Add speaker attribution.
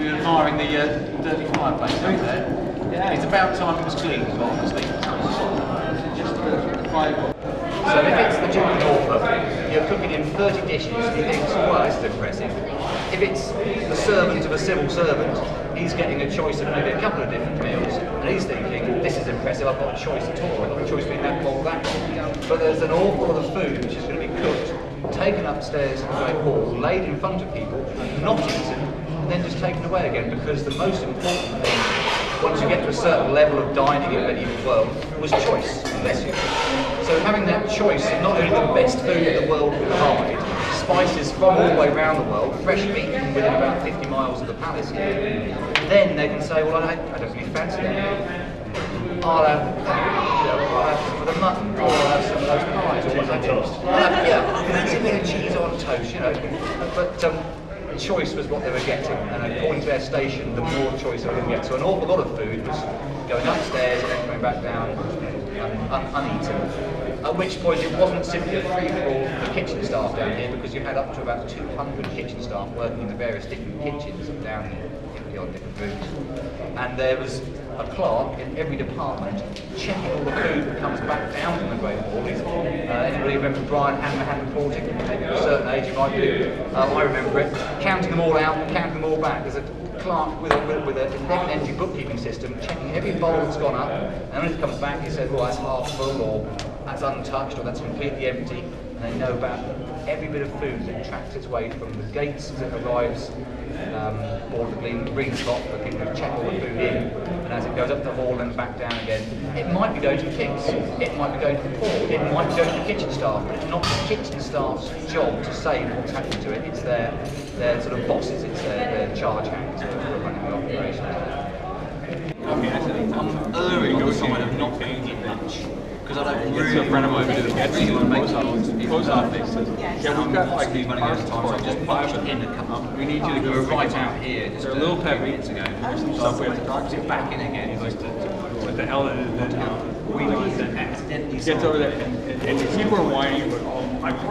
Speaker 1: You're admiring the dirty fireplace over there. Yeah. It's about time it was cleaned, honestly.
Speaker 2: So if it's the Duke of Norfolk, you're cooking in 30 dishes, he thinks, well, this is impressive. If it's the servant of a civil servant, he's getting a choice of maybe a couple of different meals, and he's thinking, this is impressive, I've got a choice at all, I've got a choice between that bowl or that bowl. But there's an awful lot of food which is going to be cooked, taken upstairs in the Great Hall, laid in front of people, not eaten, and then just taken away again, because the most important thing, once you get to a certain level of dining in the medieval world, was choice. So having that choice of not only the best food that the world could provide, spices from all the way around the world, fresh meat within about 50 miles of the palace here, then they can say, well, I don't really fancy that. I'll have some of the mutton, or I'll have some of those pies, or whatever. Fancy a bit of cheese on toast, But choice was what they were getting, and according to their station, the more choice they were going to get. So an awful lot of food was going upstairs and then coming back down uneaten. At which point it wasn't simply a free-for-all for the kitchen staff down here, because you had up to about 200 kitchen staff working in the various different kitchens down here on different rooms. And there was a clerk in every department checking all the food that comes back down from the Great Hall. Anybody remember Brian Hampton Court? Maybe at a certain age you might do. I remember it. Counting them all out, counting them all back. There's a clerk with an 11-entry bookkeeping system checking every bowl that's gone up, and when it comes back he says, well, that's half full, or that's untouched, or that's completely empty, and they know about every bit of food that tracks its way from the gates as it arrives, or the green spot for people who check all the food in, and as it goes up the hall and back down again. It might be going to the kings, it might be going to the poor, it might be going to the kitchen staff, but it's not the kitchen staff's job to say what's happening to it. It's their sort of bosses, it's their charge hands who are running the operation.
Speaker 1: I'm erring on the side of not eating much, because I don't really want to make post office.
Speaker 3: Yeah, we've got like these running out of time, so just punch in a couple. We need you to go right out here. Just a little pet minutes ago. Some stuff we have to box it back in again.
Speaker 4: What the hell is it?
Speaker 3: We need to accidentally
Speaker 4: Gets over there, and people are whining, but